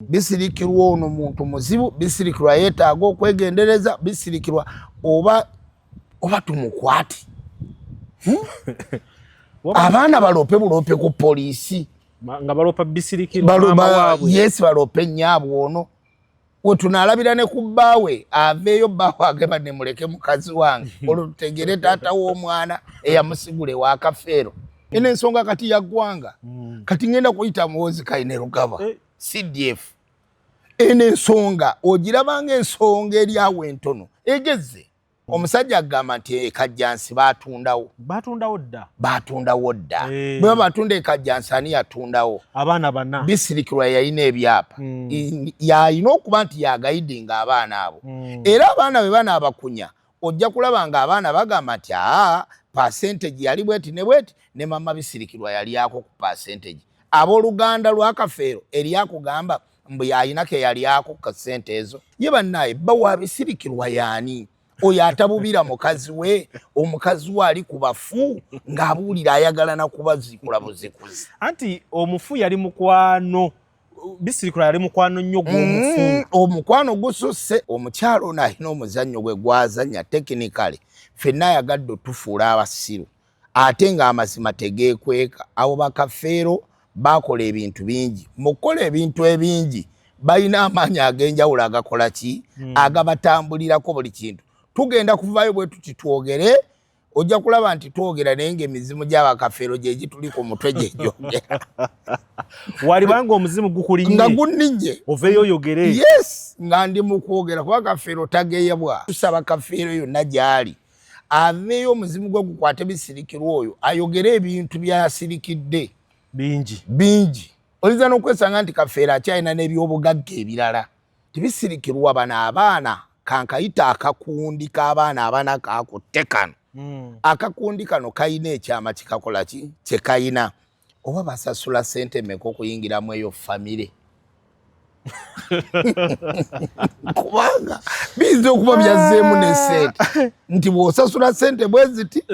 bisirikirwa ono muntu muzibu, bisirikirwa yeetaaga okwegendereza, bisirikirwa oba tumukwate. Abaana balope bulope ku poliisi nga balopa bisirikirwa mama waabwe. Yes, balope nyaabwe ono. Wetunalabira ne ku bbaawe aveeyo bbaawe agamba ne muleke mukazi wange olutegere taata w'omwana eyamusigule wa Kafeero. Eno ensonga kati ya ggwanga. Kati ngenda kuyita Muhoozi Kainerugaba CDF. Eno ensonga ogirabanga ensonga eri awo entono egezze. Omusajja agamba nti ekajjansi batundawo dda. Bwe batunda ekajjansi ani yatundawo? Abaana bana. Bisirikirwa yalina ebyapa. Yalina okuba nti yagayidinga abaana abo. Era abaana be bana abakunya ojja kulaba nga abaana bagamba nti percentage yali bweti ne bweti ne mama bisirikirwa yali yako ku percentage. Abooluganda lwa Kafeero eri akugamba mbu yayinako yali yako ku sente ezo. Ye bannaye bawa bisirikirwa yaani? Oyo atabubira mukazi we, omukazi we ali ku bafu ng'abuulira ayagala na kubazikula buzikuzi. Anti omufu yali mukwano, bisirikirwa yali mukwano nnyo gw'omufu. Omukwano gususse. Omukyalo ono alina omuzannyo gwe gwazannya technically ffenna ayagadde otufuula abasiru ate ng'amazima tegeekweka. Abo bakafeero bakola ebintu bingi. Mu kukola ebintu ebingi balina amaanyi ag'enjawulo agakola ki? Agabatambulirako buli kintu. Tugenda kuvaayo bwe tuti twogere, ojja kulaba nti twogera naye ng'emizimu gy'abakafeero gye gituli ku mutwe gye gyogera. Walibanga omuzimu gukulinye nga gunninye oveeyo oyogere. Yes, nga ndi mu kwogera kuba Kafeero tageyebwa. Tusaba Kafeero yonna gy'ali aveeyo omuzimu gwe gukwate bisirikirwa oyo ayogere ebintu by'asirikidde bingi. Oyinza n'okwesanga nti Kafeero akyalina n'ebyobugagga ebirala. Tibisirikirwa bano abaana kankayita akakundi k'abaana abana kakutte kano. Akakundi kano kayina ekyama kikakola ki? Kye kayina. Oba basasula ssente mmeka okuyingiramu eyo famire? Kubanga biza okuba byazzeemu ne ssente nti bw'osasula ssente bwe ziti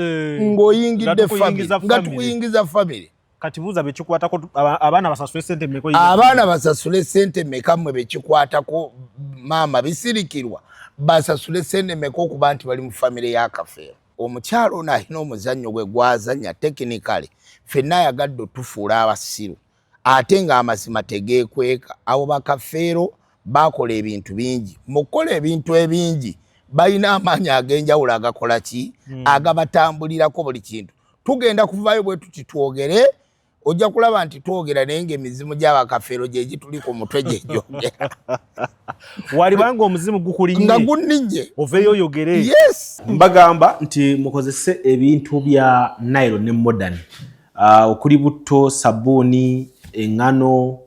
ng'oyingidde famire nga tukuyingiza famire. Kati buuza bekikwatako abaana basasule ssente mmeka? Abaana basasule ssente mmeka mmwe bekikwatako maama bisirikirwa? Basasule ssente mmeka okuba nti bali mu famire ya Kafeero? Omukyalo ono alina omuzannyo gwe gwazannya technically ffenna ayagadde otufuula abasiru ate ng'amazima tegeekweka. Abo bakafeero bakola ebintu bingi. Mu kukola ebintu ebingi balina amaanyi ag'enjawulo agakola ki? Agabatambulirako buli kintu. Tugenda kuvaayo bwe tuti twogere, ojja kulaba nti twogera naye ng'emizimu gy'abakafeero gye gituli ku mutwe gye gyogera. Walibanga omuzimu gukulinye nga gunninye oveeyo oyogere. Yes. Mbagamba nti mukozese ebintu bya Nile ne modern. Okuli butto, sabbuuni, eŋŋano,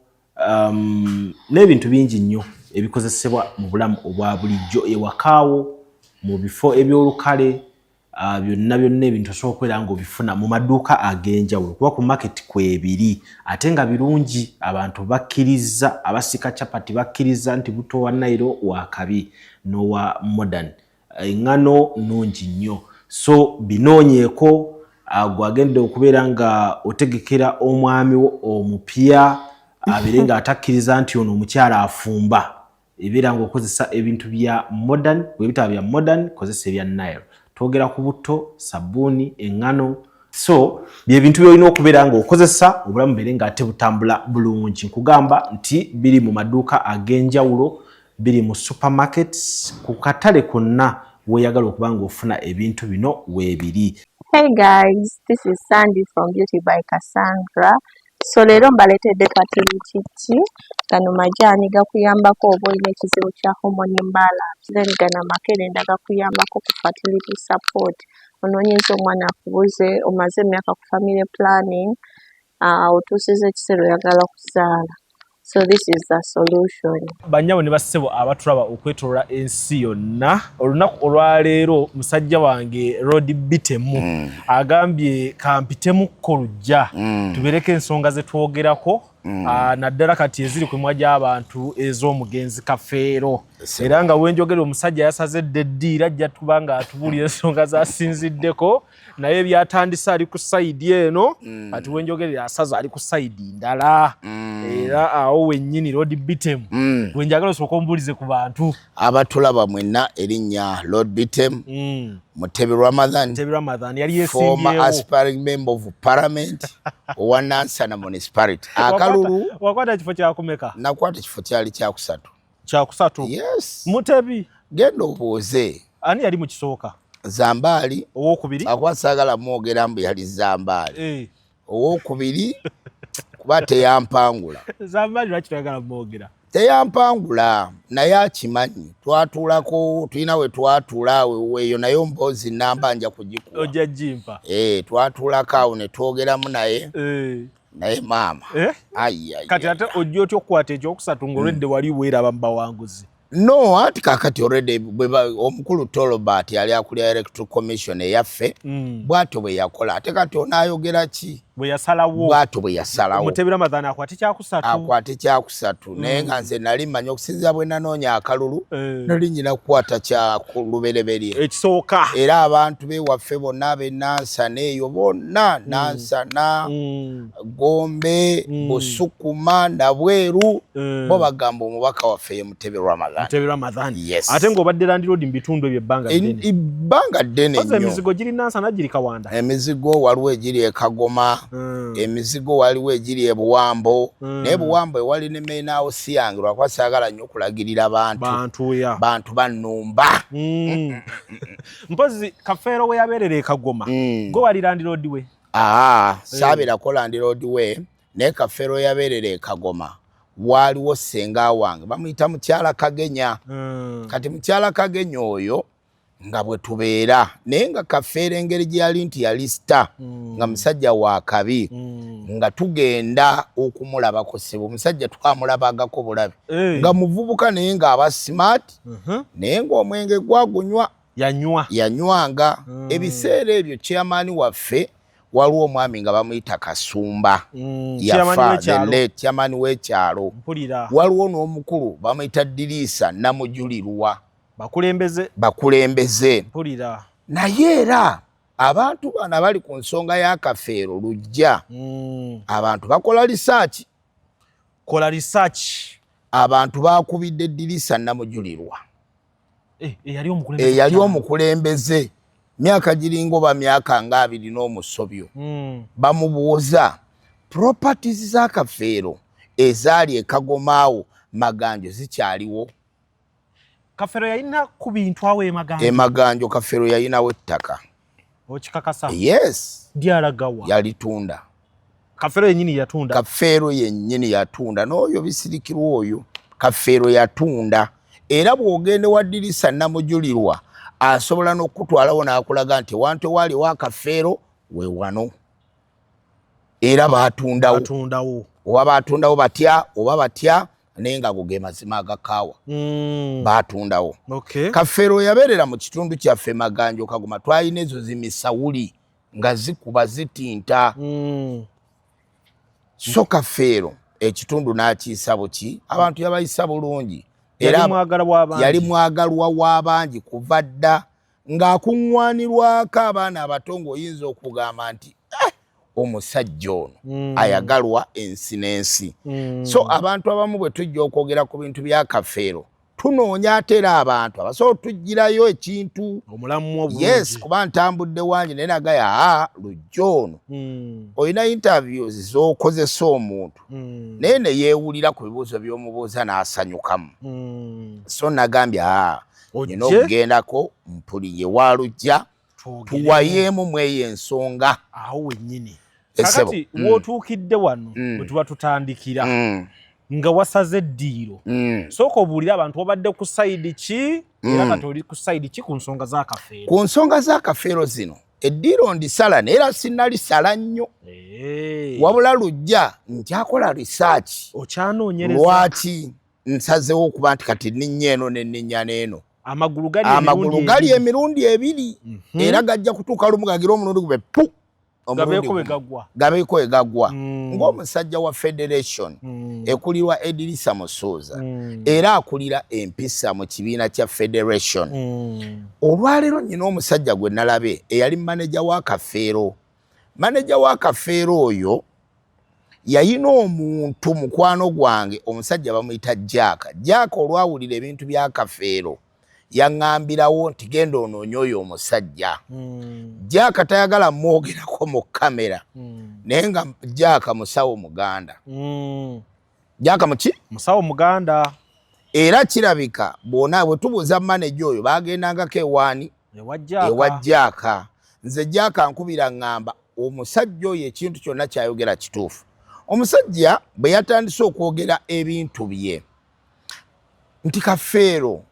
n'ebintu bingi nnyo ebikozesebwa mu bulamu obwa bulijjo ewakaawo mu bifo ebyolukale. Byonna ebintu osobola okubeera ng'obifuna mu maduuka ag'enjawulo kuba ku market kwebiri ate nga birungi. Abantu bakkiriza, abasika capati bakkiriza nti butto wa Nile wakabi n'owa modern. Eŋŋano nnungi nnyo, so binoonyeeko. Gwagenda okubeera nga otegekera omwami wo omupya abeere nga atakkiriza nti ono omukyala afumba, ebeera ng'okozesa ebintu bya modern. Bwe bitaba bya modern, kozesa ebya Nile. Twogera ku butto, sabbuuni, eŋŋano. So bye bintu by'olina okubeera ng'okozesa obulamu bubeere ng'ate butambula bulungi. Nkugamba nti biri mu maduuka ag'enjawulo, biri mu supermarkets, ku katale konna weeyagala okuba ng'ofuna ebintu bino weebiri. Hey guys, this is Sandy from Beauty by Cassandra. So leero mbaletedde fertility tea. Gano majaani gakuyambako oba olina ekizibu kya hormone imbalance. Then gano makerenda gakuyambako ku fertility support. Onoonyeza omwana akubuze, omaze emyaka ku family planning, otuusiza ekiseera oyagala kuzaala. So this is the solution. Bannyabo ne bassebo abatulaba okwetoloola ensi yonna. Olunaku olwaleero musajja wange Rod Bitemu agambye kampitemu lujja tubereke ensonga ze twogerako naddala kati eziri ku mwa gy'abantu ez'omugenzi Kafeero. Era nga wenjogera omusajja yasazedde eddiira ajja tuba nga atubuulira ensonga zasinziddeko naye byatandise ali ku sayidi eno kati wenjogerera asaza ali ku sayidi ndala. era awo wennyini Lord Bitem gwe njagala osooka ombuulize ku bantu abatulaba mwenna erinnya Lord Bitem Mutebi Ramadhan yali former aspiring member of parliament owa Nansana municipality akalulu wakwata kifo kyakumeka nakwata kifo kyali kyakusatu yes Mutebi genda obuuze ani yali mu kisooka Zambali owokubiri akwasagala mwogera mbu yali Zambali owokubiri kuba teyampangula Zambali lwaki twagala mwogera teyampangula naye akimanyi twatuulako tulina we twatuula weeyo naye omboozi namba nja kugikuwa ojja jimpa twatuulako awo ne twogeramu naye naye maama kati ate ojja otya okukwata ekyokusatu ng'olwedde wali weeraba mu bawanguzi no ati kakati already omukulu Tolobert yali akulira electoral commission eyaffe bwatyo bwe yakola ate kati onaayogera ki bwe yasalawo bwatyo bwe yasalawo Mutebi Ramadhan akwate kyakusatu naye nga nze nali mmanyi okusinziira bwe nanoonya akalulu nali nyina kukwata kya lubereberye ekisooka era abantu bewaffe bonna ab'e Nansana eyo bonna Nansana Gombe Busukuma Nabweru bo bagamba omubaka waffe ye Mutebi Ramadhan yes. Ate ng'obadde Land Road mu bitundu ebyo ebbanga ddene nnyo emizigo giri Nansana giri Kawanda emizigo waliwo egiri e Kagoma emizigo waliwo egiri e Buwambo naye Buwambo ewali ne main house yange lwakuba saagala nnyo okulagirira bantu bannumba mpozi Kafeero we yabeerera e Kagoma gwe wali Land Road we saabeerako Land Road we naye Kafeero yabeerera e Kagoma waliwo ssenga wange bamuyita mukyala Kagenya kati mukyala Kagenya oyo nga bwe tubeera naye nga Kafeero engeri gye yali nti yali star nga musajja wa kabi nga tugenda okumulabako ssebo omusajja twamulabagako bulabi nga muvubuka naye ng'aba smart naye ng'omwenge gwagunywa yanywanga ebiseera ebyo chairman waffe waliwo omwami nga bamuyita Kasumba yafa chairman w'ekyalo waliwo n'omukulu bamuyita Dirisa Namujulirwa bakulembeze naye era abantu bana bali ku nsonga ya Kafeero lujja abantu bakola research abantu bakubidde Dirisa Namujulirwa eyali omukulembeze myaka giringo ba myaka nga 2 n'omusobyo bamubuuza properties za Kafeero ezaali e Kagomaawo Maganjo zikyaliwo Kafeero yalina ku bintu awo Maganjo Kafeero yalinawo ettaka okikakasa yes lyalagawa yalitunda Kafeero yennyini yatunda n'oyo bisirikirwa oyo Kafeero yatunda era bw'ogende wa Dirisa Namujulirwa asobola n'okutwalawo n'akulaga nti wantu wali wa Kafeero we wano era batundawo oba batundawo batya naye nga ge mazima agakaawa batundawo Kafeero yabeerera mu kitundu kyaffe Maganjo Kagoma twalina ezo zimisawuli nga zikuba zitinta so Kafeero ekitundu n'akiyisa buki abantu yabayisa bulungi era yali mwagalwa w'abangi kuva dda ng'akuŋŋwanirwako abaana abato ng'oyinza okugamba nti omusajja ono ayagalwa ensi n'ensi so abantu abamu bwe tujja okwogera ku bintu bya Kafeero tunoonya ate era abantu abasobola otugirayo ekintu yes kuba ntambudde wangi naye nagaya lujja ono olina interviews z'okozesa omuntu naye ne yeewulira ku bibuuzo by'omubuuza n'asanyukamu so nagambye nina okugendako mpulire walujja tuwayeemu mweyo ensonga awo wennyini kakati w'otuukidde wano bwe tuba tutandikira nga wasaze eddiiro sooka obuulire abantu wabadde ku sayidi ki era kati oli ku sayidi ki ku nsonga za Kafeero ku nsonga za Kafeero zino eddiiro ndisala naye era sinnalisala nnyo wabula lujja nkyakola research okyanoonyereza lwaki nsazeewo okuba nti kati nninnya eno nenninnya n'eno amagulu gali emirundi ebiri era gajja kutuuka lumu gagira omulundi gube pu gabeeko we gaggwa ng'omusajja wa federation ekulirwa Edirisa Musuuza era akulira empisa mu kibiina kya federation olwaleero nnyina omusajja gwe nalabe eyali maneja wa Kafeero oyo yayina omuntu mukwano gwange omusajja bamuyita Jack olwawulira ebintu bya Kafeero yaŋŋambirawo nti genda onoonye oyo omusajja. Jack tayagala mwogerako mu kamera naye nga Jack musawo Muganda. Jack muki? Musawo Muganda. Era kirabika bona bwe tubuuza manager oyo bagendangako ewa Jack. Nze Jack ankubira ngamba omusajja oyo ekintu kyonna kyayogera kituufu. Omusajja bwe yatandise okwogera ebintu bye nti Kafeero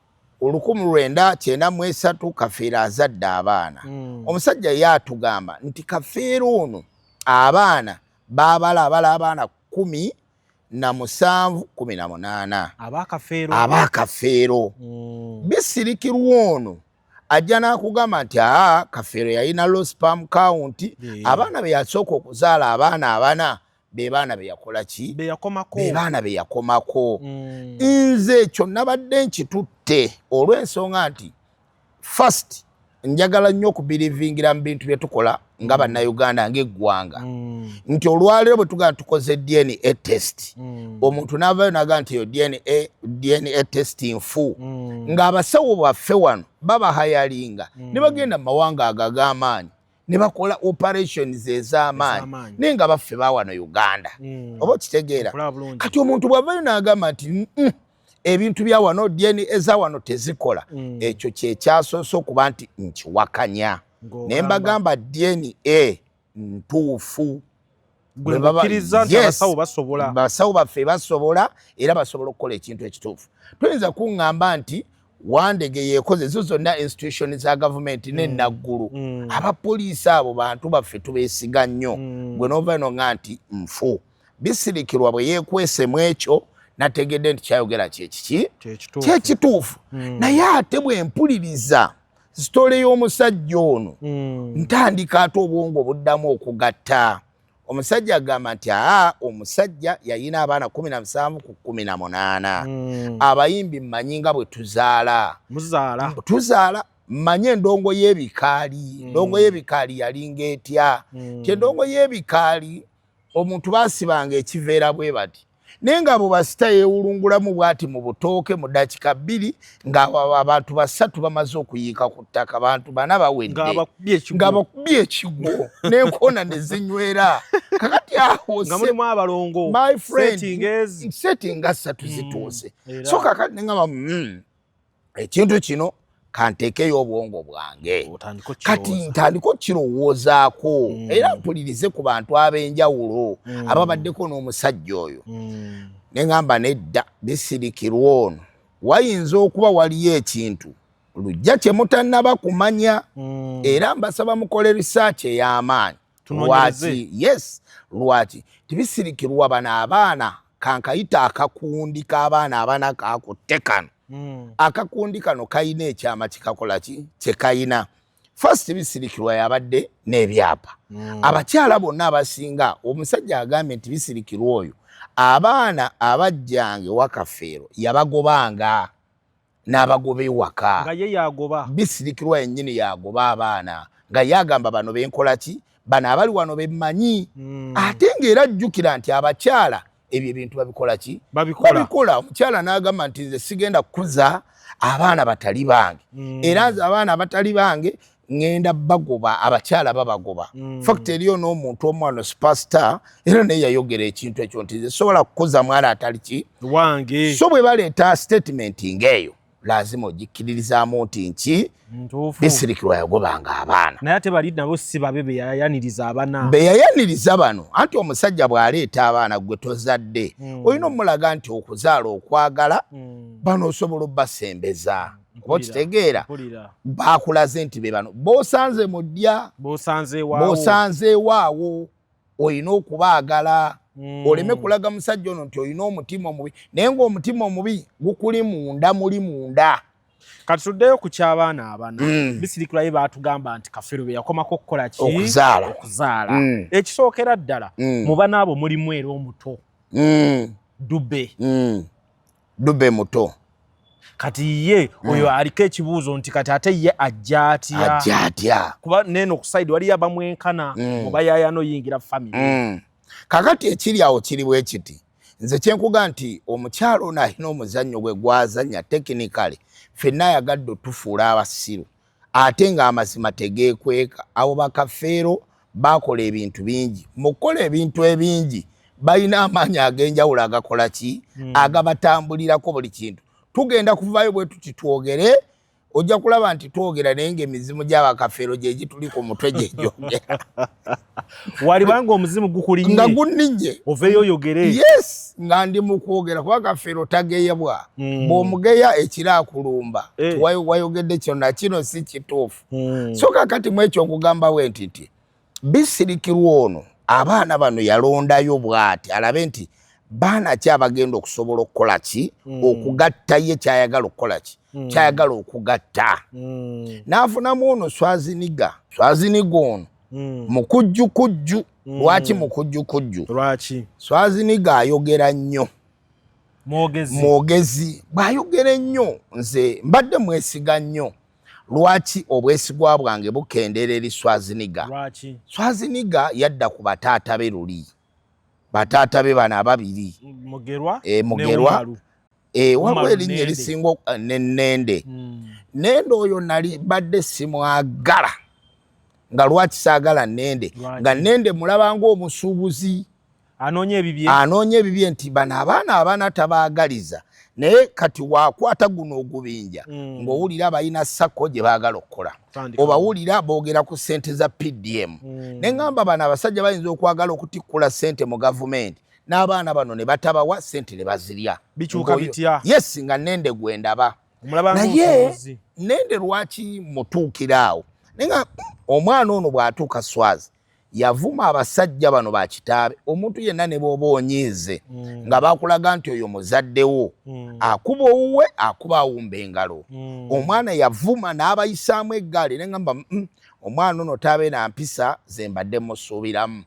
1993 Kafeero azadde abaana. Omusajja yatugamba nti Kafeero ono abaana babala abaana 17-18 aba Kafeero. Bisirikirwa ono ajja n'akugamba nti Kafeero yalina low sperm count. Abaana be yasooka okuzaala abaana abana be baana be yakola ki? Be baana be yakomako. Nze ekyo nabadde nkitutte olw'ensonga nti first njagala nnyo okubirivingira mu bintu bye tukola nga bannayuganda ng'eggwanga nti olwaleero bwe tugamba tukoze DNA test omuntu n'avaayo n'agamba nti eyo DNA test nfu ng'abasawo baffe wano babahayalinga ne bagenda mu mawanga ago ag'amaanyi ne bakola operations ez'amaanyi naye nga baffe bawano Uganda. Oba okitegeera kati omuntu bw'avaayo n'agamba nti ebintu bya wano DNA eza wano tezikola ekyo kyekyasoose okuba nti nkiwakanya naye mbagamba DNA ntuufu. Basawo baffe basobola era basobola okukola ekintu ekituufu. Tuyinza kuŋŋamba nti Wandege yekoze zo zonna institution za government n'enaggulu abapoliisi abo bantu baffe tubeesiga nnyo gwe n'ova eno nga nti nfu. Bisirikirwa bwe yeekwese mu ekyo nategedde nti kyayogera kyekituufu. Naye ate bwe mpuliriza sitole y'omusajja ono ntandika ate obwongo buddamu okugatta. Omusajja agamba nti omusajja yayina abaana 17 ku 18. Abayimbi mmanyi nga bwe tuzaala mmanyi endongo y'ebikaali. Endongo y'ebikaali yalinga etya? Endongo y'ebikaali omuntu baasibanga ekiveera bwe bati naye nga abo basita yeewulungulamu bw'ati mu butooke mu ddakiika 2 ng'abantu 3 bamaze okuyiika ku ttaka bantu 4 bawedde ng'abakubye ekigwo n'enkoona ne zinywera. Kakati awo my friend setting nga 3 zituuse. So kakati ngamba ekintu kino kanteekeyo obwongo bwange kati ntandika okukirowoozaako era mpulirize ku bantu ab'enjawulo ababaddeko n'omusajja oyo. Ne ngamba nedda bisirikirwa ono wayinza okuba waliyo ekintu lujja kye mutannaba kumanya era mbasaba mukole research ey'amaanyi. Lwaki tibisirikirwa bano abaana kankayita akakundi k'abaana abana kakutte kano. Akakundi kano kayina ekyama kikakola ki kye kayina. First bisirikirwa yabadde n'ebyapa. Abakyala bonna abasinga omusajja agambye nti bisirikirwa oyo abaana abajjange wa Kafeero yabagobanga n'abagoba ewaka. Nga ye yagoba. Bisirikirwa yennyini yagoba abaana nga yagamba bano benkola ki bano abali wano bemmanyi. Ate ng'era ajjukira nti abakyala ebyo ebintu babikola ki? Babikola. Omukyala n'agamba nti nze sigenda kukuza abaana batali bange era nze abaana abatali bange ngenda bagoba abakyala babagoba. Fact eriyo n'omuntu omwana superstar era naye yayogera ekintu ekyo nti nze sobola kukuza mwana atali ki wange. So bwe baleeta statement ng'eyo lazima ogikkiririzaamu nti nki bisirikirwa yagobanga abaana. Naye ate bali nabo si babe beyayaniriza abana. Beyayaniriza bano anti omusajja bw'aleeta abaana gwe tozadde olina omulaga nti okuzaala okwagala bano osobola obbasembeza. Oba kitegeera baakulaze nti be bano b'osanze mu ddya b'osanze ewaawo olina okubaagala. Oleme kulaga musajja ono nti olina omutima omubi naye ng'omutima omubi gukuli munda muli munda. Kati tuddeyo ku ky'abaana abana. Bisirikirwa ye baatugamba nti Kafeero be yakomako okukola ki? Okuzaala. Ekisookera ddala mu bana abo mulimu era omuto Dube muto. Kati ye oyo aliko ekibuuzo nti kati ate ye ajja atya? Kuba neno ku side waliyo abamwenkana mu bayaayano yingira family. kakati ekiri awo kiri bwe kiti nze kyenkuga nti omukyalo ono alina omuzannyo gwe gwazannya technically ffenna ayagadde otufuula abasiru ate ng'amazima tegeekweka abo bakafeero bakola ebintu bingi mu kukola ebintu ebingi balina amaanyi ag'enjawulo agakola ki agabatambulirako buli kintu tugenda kuvaayo bwe tuti twogere ojja kulaba nti twogera naye ng'emizimu gy'abakafeero gye gituli ku mutwe gye gyogera walibanga omuzimu gukulinye nga gunninye oveeyo oyogere yes nga ndi mu kwogera kuba kafeero tageyebwa bw'omugeya ekiraakulumba wayogedde kyonna kino si kituufu so kakati mu ekyo nkugamba nti Bisirikirwa ono abaana bano yalondayo bw'ati alabe nti baana ki abagenda okusobola okukola ki okugatta ye kyayagala okukola ki kyayagala okugatta n'afunamu ono Swaziniga ono mukujjukujju lwaki mukujjukujju lwaki Swaziniga ayogera nnyo mwogezi bw'ayogera ennyo nze mbadde mwesiga nnyo lwaki obwesigwa bwange bukendeera eri Swaziniga Swaziniga yadda ku bataata be luli bataata be bano ababiri Mugerwa waliwo erinnya erisinga Nende oyo nali badde simwagala nga lwaki saagala Nende nga Nende mulaba ng'omusuubuzi anoonya ebibye nti bano abaana tabaagaliza naye kati wakwata guno ogubinja ng'owulira balina sako gye baagala okukola obawulira boogera ku ssente za PDM ne ngamba bano abasajja bayinza okwagala okutikkula ssente mu gavumenti n'abaana bano ne batabawa ssente ne bazirya bikyuka bitya yes nga Nende gwe ndaba naye Nende lwaki mutuukira awo nenga omwana ono bw'atuuka Swazi yavuma abasajja bano ba kitaabe omuntu yenna ne bw'oba onyiize nga bakulaga nti oyo muzaddewo akuba owuwe akuba awumba engalo omwana yavuma n'abayisaamu eggaali ne ngamba omwana ono taabe na mpisa ze mbadde musuubiramu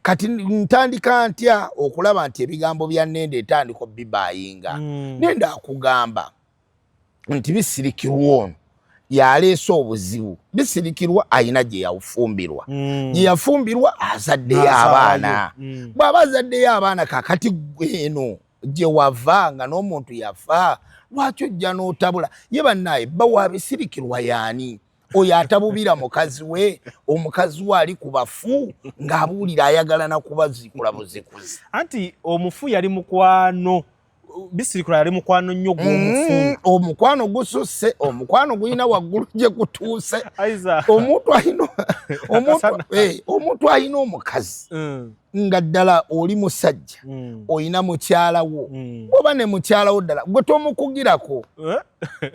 kati ntandika ntya okulaba nti ebigambo bya Nende etandika bibayinga Nende akugamba nti Bisirikirwa ono yaleese obuzibu Bisirikirwa ayina gye yafumbirwa gye yafumbirwa azaddeyo abaana bw'aba azaddeyo abaana kakati gweno gye wava nga n'omuntu yafa lwaki ojja n'otabula ye bannaye bba wa Bisirikirwa yaani oyo atabubira mukazi we omukazi we ali ku bafu ng'abuulira ayagala na kubazikula buzikuzi anti omufu yali mukwano Bisirikirwa yali mukwano nnyo gw'omufu omukwano gususse omukwano gulina waggulu gye gutuuse omuntu alina omukazi nga ddala oli musajja olina mukyala wo oba ne mukyala wo ddala gwe tomukugirako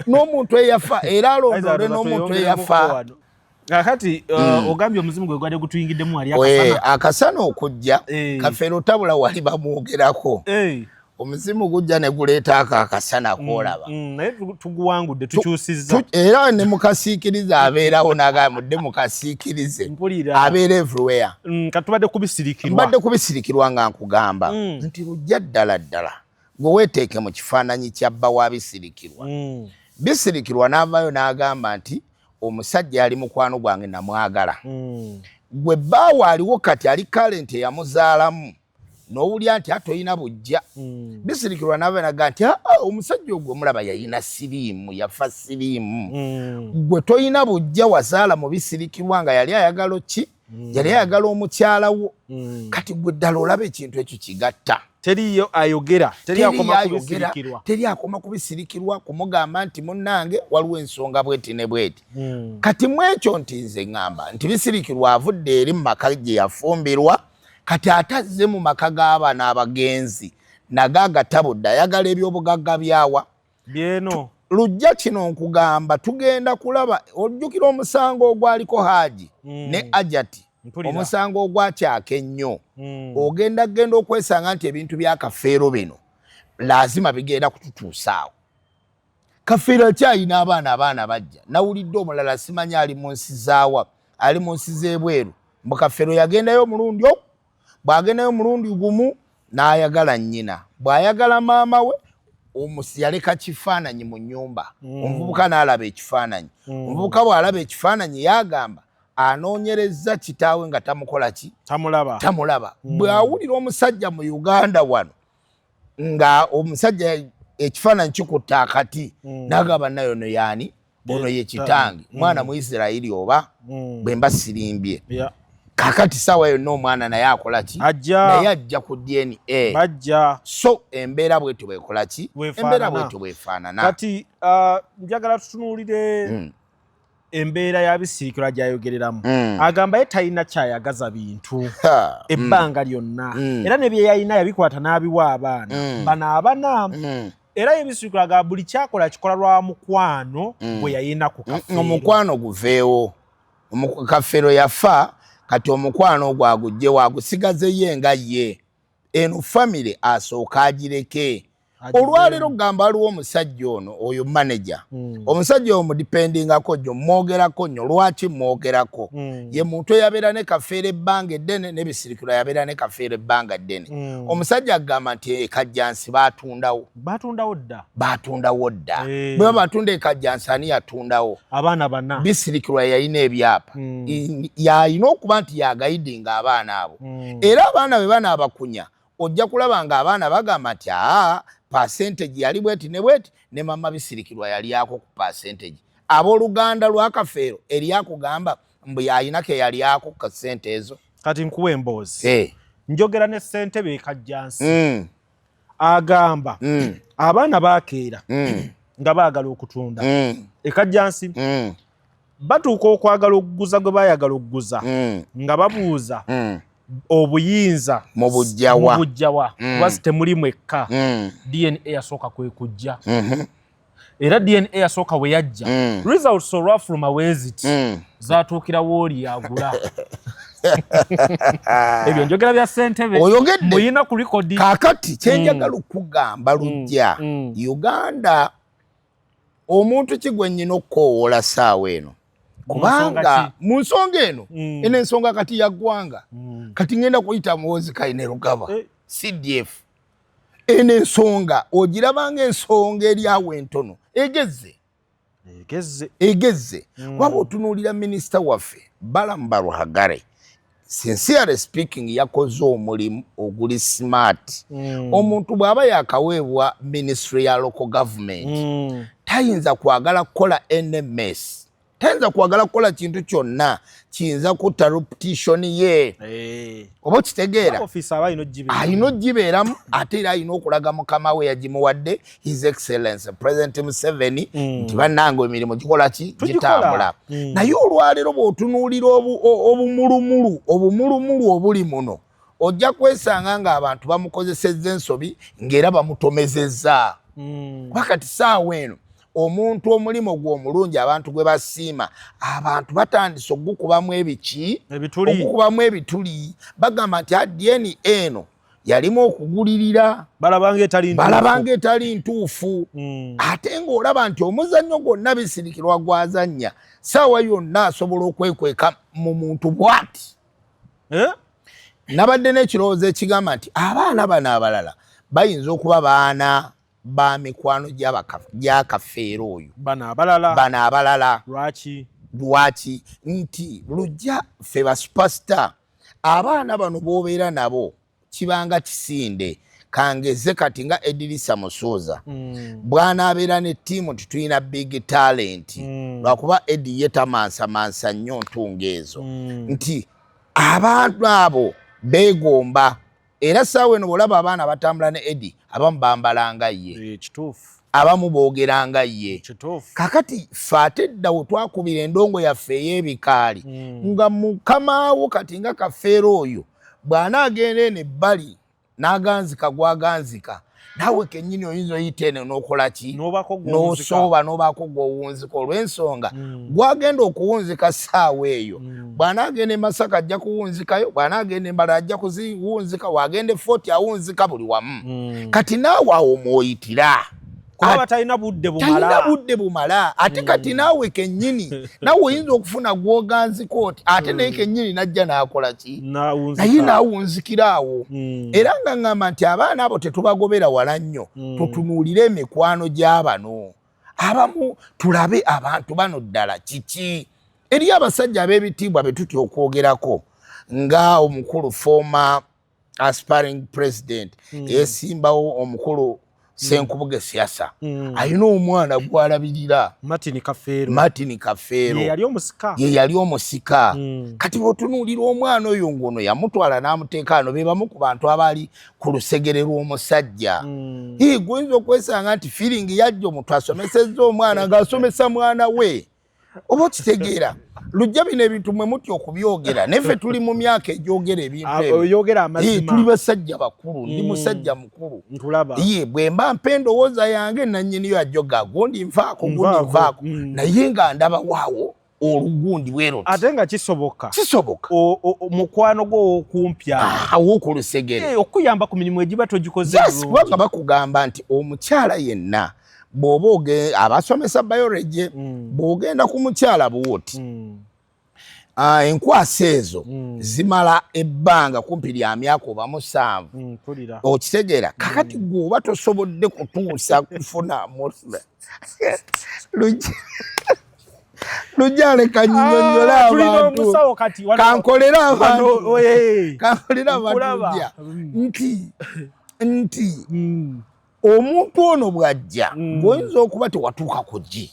n'omuntu eyafa era alondole n'omuntu eyafa kakati ogambye omuzimu gwe gwadde gutuyingiddemu wali akasana okujja Kafeero tabula wali bamwogerako omuzimu gujja ne guleeta akasana koolaba naye tuguwangudde tukyusizza era ne mukasiikiriza abeerawo n'agamba mudde mukasiikirize abeera everywhere katubadde kubisirikirwa mbadde kubisirikirwa nga nkugamba nti lujja ddala ddala gwe weeteeke mu kifaananyi kya bba wa Bisirikirwa Bisirikirwa n'avaayo n'agamba nti omusajja yali mukwano gwange namwagala gwe bbaawe aliwo kati ali kalenti eyamuzaalamu n'owulya nti atoyina bujja Bisirikirwa n'abeeraga nti omusajja ogwo omulaba yayina siriimu yafa siriimu gwe toyina bujja wazaala mu Bisirikirwa nga yali ayagala ki yali ayagala omukyala wo kati gwe ddala olaba ekintu ekyo kigatta teriyo ayogera teri akoma ku Bisirikirwa kumugamba nti munnange waliwo ensonga bweti ne bweti kati mu ekyo nti nze ŋŋamba nti Bisirikirwa avudde eri mu maka gye yafumbirwa kati atazze mu maka g'abaana abagenzi nago agatabudde ayagala ebyobugagga byawa byeno lujja kino nkugamba tugenda kulaba ojjukira omusango ogwaliko Haji ne Ajati omusango ogwakyaka ennyo ogenda okwesanga nti ebintu bya Kafeero bino lazima bigenda kututuusaawo Kafeero akyayina abaana bajja nawulidde omulala simanya ali mu nsi zaawa ali mu nsi z'ebweru mbu Kafeero yagendayo omulundi bw'agendayo omulundi gumu n'ayagala nnyina bw'ayagala maama we yaleka kifaananyi mu nnyumba omuvubuka n'alaba ekifaananyi omuvubuka bw'alaba ekifaananyi yagamba anoonyereza kitaawe nga tamukola ki tamulaba bw'awulira omusajja mu Uganda wano nga omusajja ekifaananyi kikutta akati n'agamba nayono yaani ono ye kitange mwana mu Isirayiri oba bwe mba sirimbye kakati sawa yonna omwana naye akola ki naye ajja ku DNA so embeera bwetyo bwekola ki embeera bwetyo bwefaanana kati njagala tutunuulire embeera ya bisirikira gy'ayogereramu agamba ye talina kyayagaza bintu ebbanga lyonna era ne bye yalina yabikwata n'abiwa abaana bano abana era ebisirikira agamba buli kyakola kikola lwa mukwano bwe yayina ku kafeero omukwano guveewo kafeero yafa kati omukwano ogwo agujje wagusigaze ye nga ye eno famire asooka agireke olwaleero gamba aliwo omusajja ono oyo manager omusajja oyo mudipendingako nnyo mwogerako nnyo lwaki mwogerako ye muntu eyabeera ne kafeero ebbanga eddene n'ebisirikiro yabeera ne kafeero ebbanga ddene omusajja agamba nti ekajjansi batundawo dda bwe batunda ekajjansi ani yatundawo abaana bana bisirikiro yalina ebyapa yalina okuba nti yagayidinga abaana abo era abaana be bana abakunya ojja kulaba nga abaana bagamba nti percentage yali bweti ne bweti ne mama bisirikirwa yali yako ku percentage abooluganda lwa kafeero eri akugamba mbu yayinako yali yako ku sente ezo kati nkuwa emboozi njogera ne ssente beekajjansi agamba abaana bakeera nga baagala okutunda ekajjansi batuuka okwagala okuguza gwe baayagala okuguza nga babuuza obuyinza mu bujjawa kuba temuli mwekka DNA yasooka kwe kujja era DNA yasooka we yajja results olwa from awezit zaatuukirawo oli yagula ebyo njogera bya ssentebe muyina ku likodi kaakati kyenjagala okugamba lujja Uganda omuntu kigwe nnyina okukoowoola saawa eno kubanga mu nsonga eno eno ensonga kati ya ggwanga kati ngenda kuyita muwozi Kayine Rugaba CDF eno ensonga ogirabanga ensonga eryawo entono egezze waba otunuulira minisita waffe Balamu Baruhagare sincerely speaking yakoze omulimu oguli smart omuntu bw'aba yakaweebwa ministry ya local government tayinza kwagala kukola NMS tayinza kwagala kukola kintu kyonna kiyinza kutta repetition ye oba kitegeera ayina ogibeeramu ate era ayina okulaga mukama we yagimuwadde his excellence president Museveni nti bannange emirimu gikola ki gitambula naye olwaleero bw'otunuulira obumulumulu obuli muno ojja kwesanga ng'abantu bamukozesezza ensobi ng'era bamutomezezza kuba kati saawa eno omuntu omulimu gwe omulungi abantu gwe basiima abantu batandise ogukubamu okukubamu ebituli bagamba nti DNA eno yalimu okugulirira balabanga etali ntuufu ate ng'olaba nti omuzannyo gwonna bisirikirwa gwazannya saawa yonna asobola okwekweka mu muntu bw'ati nabadde n'ekirowoozo ekigamba nti abaana bano abalala bayinza okuba baana ba mikwano gya kafeero oyo bano abalala lwaki nti lujja ffe ba superstar abaana bano b'obeera nabo kibanga kisinde kangeze kati nga Edrisa Musuuza bw'anaabeera ne ttiimu titulina big talent lwakuba Edi ye tamansamansa nnyo ntunga ezo nti abantu abo beegomba era saawa eno bw'olaba abaana batambula ne Edi abamu bambalanga ye abamu boogeranga ye kakati ffe ate edda we twakubira endongo yaffe ey'ebikaali nga mukamaawo kati nga kafeero oyo bw'anaagenda eno ebbali n'aganzika gwaganzika naawe kennyini oyinza oyita eno n'okola ki n'osooba n'obaako gw'owunzika olw'ensonga gwagenda okuwunzika saawa eyo bw'anaagenda e Masaka ajja kuwunzikayo bw'anaagenda embala ajja kuziwunzika wagenda e Fort awunzika buli wamu kati naawe awo mw'oyitira kuba talina budde bumala ate kati naawe kennyini naawe oyinza okufuna gwoganzika oti ate naye kennyini najja n'akola ki naye n'awunzikira awo era nga ŋŋamba nti abaana abo tetubagobera wala nnyo tutunuulire emikwano gy'abano abamu tulabe abantu bano ddala kiki eri abasajja ab'ebitiibwa be tutya okwogerako nga omukulu former aspiring president yesimbawo omukulu Senkubuge Siasa ayina omwana gwalabirira Martin Kafeero ye yali omusika kati botunuulira omwana oyo ngono yamutwala n'amuteeka ano be bamu ku bantu abali ku lusegere lw'omusajja guyinza okwesanga nti feeling yajja omuntu asomesezza omwana ng'asomesa mwana we oba okitegeera lujja bino ebintu mwe mutya okubyogera neffe tuli mu myaka egyogera ebintu tuli basajja bakulu ndi musajja mukulu bwe mba mpa endowooza yange nannyiniyo ajjoga gundi nvaako naye nga ndaba waawo olugundi bwero ate nga kisoboka mukwano gwo okumpya awo lusegere okuyamba ku mirimu egiba togikoze kubanga bakugamba nti omukyala yenna bw'oba abasomesa biology bw'ogenda ku mukyala bw'oti enkwasa ezo zimala ebbanga kumpi lya myaka oba 7 okitegeera kakati gweoba tosobodde kutuusa kufuna lujjaleka nnyonnyola abantu kankolera abantu nti omuntu ono bw'ajja ng'oyinza okuba tewatuuka ku ggi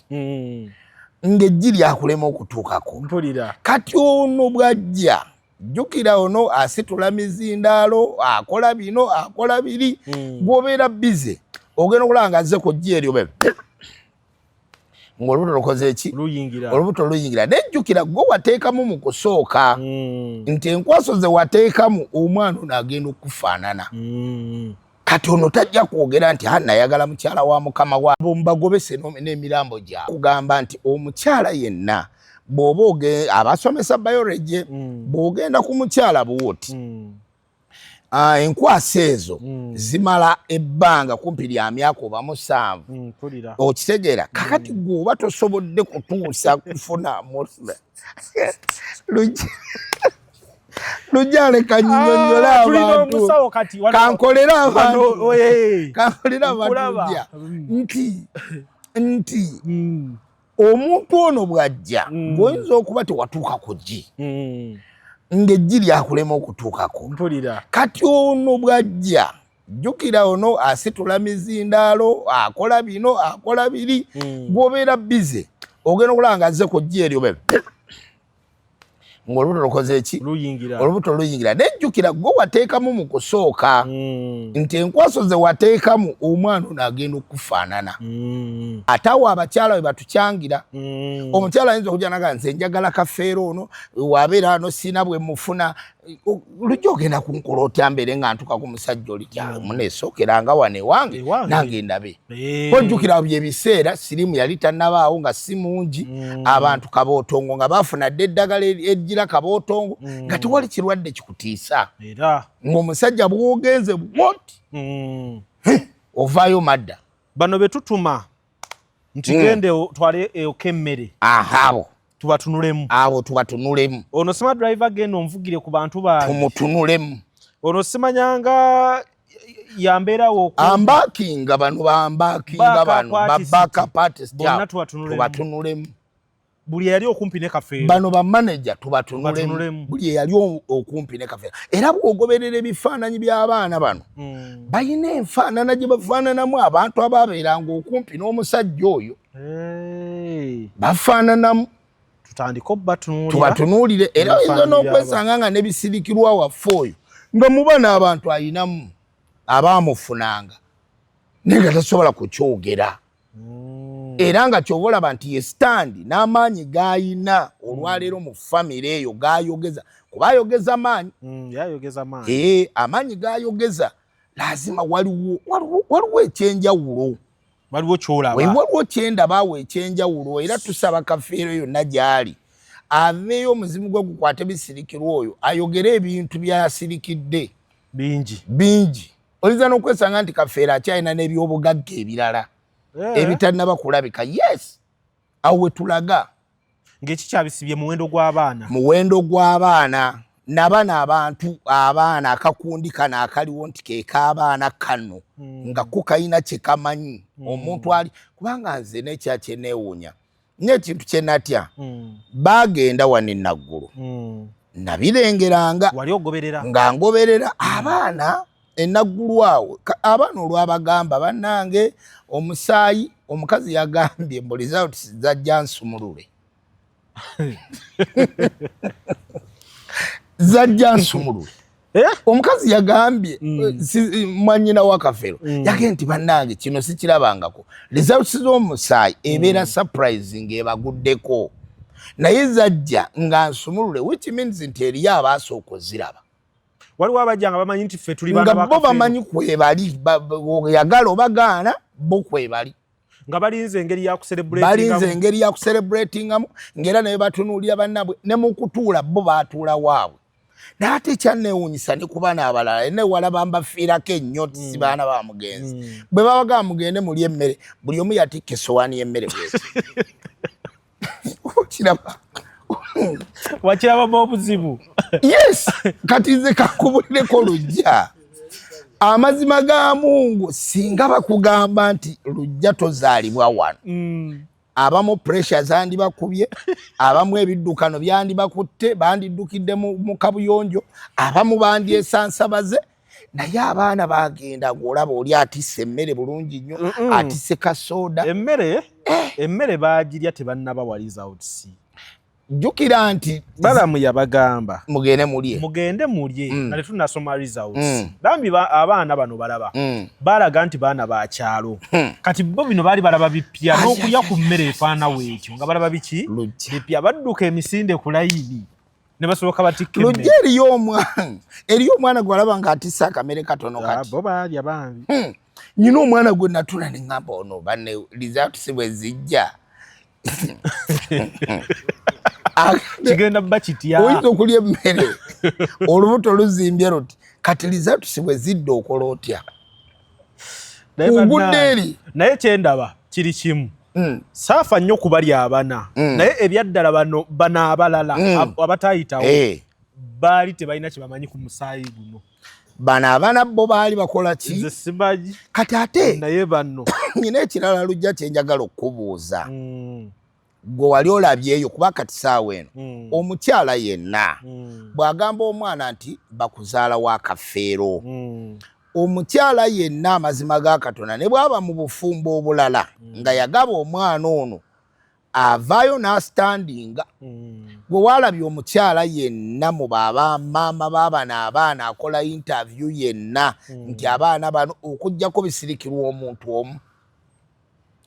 ng'eggi lyakulema okutuukako kati ono bw'ajja jjukira ono asitula mizindaalo akola bino akola biri gw'obeera bize ogenda okulaba nga azze ku ggi eryo ng'olubuto lukoze eki olubuto luyingira nejjukira gwe wateekamu mu kusooka nti enkwaso ze wateekamu omwana ono agenda okufaanana kati ono tajja kwogera nti nayagala mukyala wa mukama wa mbagobese n'emirambo gyabwe kugamba nti omukyala yenna bw'oba abasomesa biology bw'ogenda ku mukyala bw'oti enkwasa ezo zimala ebbanga kumpi lya myaka oba 7 okitegeera kakati gweoba tosobodde kutuusa kufuna lujjaleka nnyonnyola abantu kankolera abantu nti omuntu ono bw'ajja ng'oyinza okuba tewatuuka ku ggi ng'eggi lyakulema okutuukako kati ono bw'ajja jjukira ono asitula mizindaalo akola bino akola biri gw'obeera bize ogenda okulaba nga azze ku ggi eryo ng'olubuto lukoze eki olubuto luyingira nejjukira gwe wateekamu mu kusooka nti enkwaso ze wateekamu omwana ono agenda okufaanana ate awo abakyala bwe batukyangira omukyala ayinza okujja naga nze njagala Kafeero ono wabeera ano siina bwe mufuna lujja ogenda kunkola otya mbeere nga ntuka ku musajja oli muneesookeranga wano ewange nange ndabe ojjukira bye biseera sirimu yali tannabaawo nga si mungi abantu kabootongo nga baafuna dde eddagala ejjira kabootongo nga tewali kirwadde kikutiisa ng'omusajja bw'ogenze bwoti ovaayo madda bano be tutuma nti gende twale eyoka emmere abo tubatunulemu ono smart driver genda omuvugire ku bantu bange tumutunulemu ono simanyanga yambeerawo ambakinga bano babaka parties tubatunulemu buli yali okumpi ne Kafeero bano bamanager tubatunulemu buli yali okumpi ne Kafeero era bw'ogoberera ebifaananyi by'abaana bano balina enfaanana gye bafaananamu abantu ababeeranga okumpi n'omusajja oyo bafaananamu tubatunuulire era oyinza n'okwesanga nga nebisirikirwa waffe oyo nga muba n'abantu ayinamu abaamufunanga naye nga tasobola kukyogera era nga ky'oba olaba nti ye standi n'amaanyi g'ayina olwaleero mu famire eyo g'ayogeza kuba ayogeza maanyi amaanyi g'ayogeza lazima waliwo ekyenjawulo waliwo kyendabaawo ekyenjawulo era tusaba Kafeero yonna gy'ali aveeyo omuzimu gwe gukwate bisirikirwa oyo ayogere ebintu by'asirikidde bingi oyinza n'okwesanga nti Kafeero akyalina n'ebyobugagga ebirala ebitannaba kulabika awo we tulaga ng'eki kyabisibye muwendo gw'abaana nabana abantu abaana akakundi kano akaliwo nti ke k'abaana kano nga ko kayina kye kamanyi omuntu ali kubanga nze n'ekyakyeneewuunya nye ekintu kye natya bagenda wano e Naggulu nabirengeranga wali ogoberera nga ngoberera abaana e Naggulu awo abaana olwabagamba bannange omusaayi omukazi yagambye mu results zajja nsumulule zajja nsumulule omukazi yagambye mwanyina wa Kafeero yagambye nti bannange kino sikirabangako results z'omusaayi ebeera surprising ebaguddeko naye zajja nga nsumulule which means nti eriyo abaasooka oziraba waliwo abajja nga bamanyi nti ffe tuli baana ba Kafeero nga bo bamanyi kwebali oyagala obagaana bo kwebali nga balinze engeri ya kucelebratingamu ng'era naye batunuulira bannabwe ne mu kutuula bo baatuula waabwe naate kyanneewuunyisa ne ku baana abalala ne walaba mbafiirako ennyo si baana ba mugenzi bwe babaga mugende muli emmere buli omu yatikka essowaani y'emmere okiraba wakirabamu obuzibu yes kati nze kakubulireko lujja amazima ga Mungu singa bakugamba nti lujja tozaalibwa wano abamu pressure zandi bakubye abamu ebiddukano byandi bakutte bandiddukidde mu kabuyonjo abamu bandi esansabaze naye abaana bagenda ng'olaba oli atisse emmere bulungi nnyo atisse kasoda emmere bagirya tebannabawaliza outsi jjukira nti balamu yabagamba mugende mulye nale tunasoma results bambi abaana bano balaba balaga nti baana bakyalo kati bo bino baali balaba bipya n'okulya ku mmere efaana weekyo nga balaba biki bipya badduka emisinde ku layini ne basoboka batikka lujja eriyo omwana gwe alaba ng'atisse akamere katono kati bo baalya bambi nyina omwana gwe natula ne ŋŋamba ono banne results bwe zijja kigenda bba kitya oyinza okulya emmere olubuto luzimbye luti kati results bwe zidda okola otya ogudde eri naye kyendaba kiri kimu saafa nnyo kubalya abana naye ebyaddala bano abalala abataayitawo baali tebalina kye bamanyi ku musaayi guno bano abaana bo baali bakola ki nze simanyi kati ate naye banno nyina ekirala lujja kyenjagala okubuuza gwe wali olabyeyo kuba kati saawa eno omukyala yenna bw'agamba omwana nti bakuzaala wa Kafeero omukyala yenna amazima ga Katonda ne bw'aba mu bufumbo obulala nga yagaba omwana ono avaayo n'astandinga gwe waalabye omukyala yenna mu maama baabano abaana akola interview yenna nti abaana bano okugjako bisirikirwa omuntu omu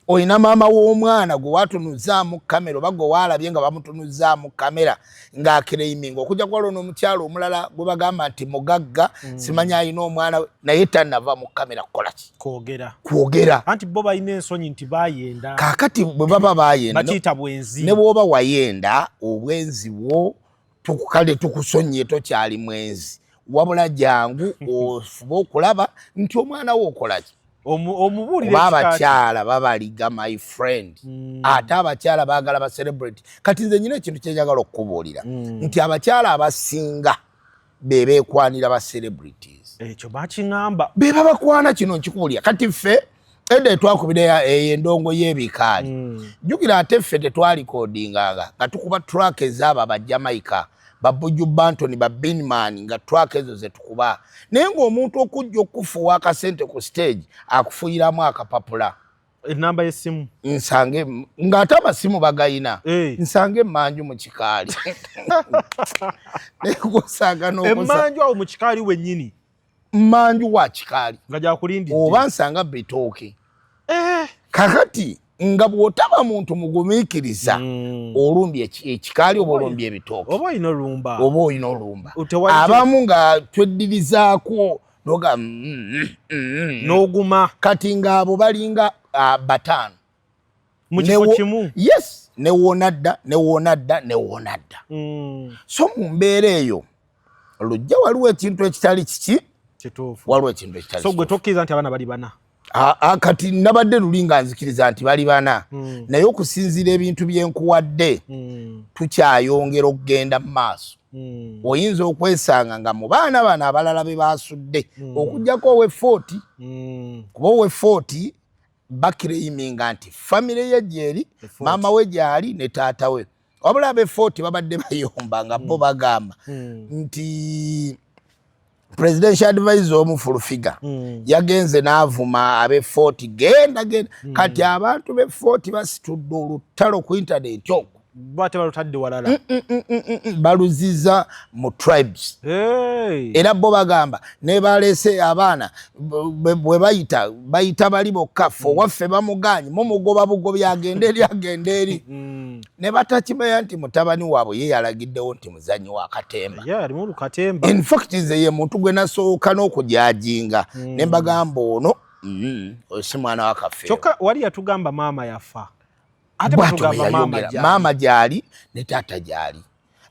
oyina maama w'omwana gwe watunuzaamu kamera oba gwe waalabye nga bamutunuzaamu kamera ng'akereiminga okujja kuwala n'omukyala omulala gwe bagamba nti mugagga simanyi ayina omwana we naye tannava mu kamera kukola ki kwogera anti bo balina ensonyi nti baayenda kaakati bwe baba baayenda bakiyita bwenzi ne bw'oba wayenda obwenzi bwo kale tukusonye tokyali mwenzi wabula jangu ofube okulaba nti omwana wo okola ki omubuulire abakyala babaliga my friend ate abakyala baagala ba celebrate kati nze nyina ekintu kyenjagala okukubuulira nti abakyala abasinga be beekwanira ba celebrities ekyo bakiŋŋamba be babakwana kino nkikubuulira kati ffe edda etwakubira endongo y'ebikaali jjukira ate ffe tetwalikodinganga nga tukuba track ezaabo abajamaika babuju Bantoni ba Binman nga track ezo ze tukuba naye ng'omuntu okujja okufuwa akasente ku stage akufuuyiramu akapapula enamba y'essimu nsange ng'ate amasimu bagayina nsange emmanju mu kikaali nekosaaga emmanju awo mu kikaali wennyini mmanju wa kikaali nga gyakulindidde oba nsanga bitooke kakati nga bw'otaba muntu mugumiikiriza olumbye ekikaali oba olumbye ebitooke oba oyina olumba abamu nga tweddirizaako noga n'oguma kati ng'abo balinga bataano mu kifo kimu yes newona dda so mu mbeera eyo lujja waliwo ekintu ekitali kiki kituufu waliwo ekintu ekitali so gwe tokkiriza nti abaana bali bana kati nabadde luli nga nzikiriza nti bali bana naye okusinziira ebintu byenkuwadde tukyayongera okugenda mu maaso oyinza okwesanga nga mu baana bano abalala be basudde okugjako owe 40 kuba owe 40 bakireyiminga nti famire ye gyeri maama we gyali ne taata we wabula abe 40 babadde bayomba nga bo bagamba nti presidential advisor omufulu figure yagenze n'avuma abe 40 genda kati abantu be 40 basitudde olutalo ku internet okwo bate balutadde walala baluziza mu tribes era bo bagamba ne balese abaana bwe bayita bali bokka fo waffe bamuganye mumugoba bugobi agenda eri ne batakimanya nti mutabani waabwe ye yalagiddewo nti muzanyi wa katemba in fact ye muntu gwe nasooka n'okujajinga ne mbagamba ono si mwana wa Kafeero kyokka wali yatugamba maama yafa maama gyali ne taata gyali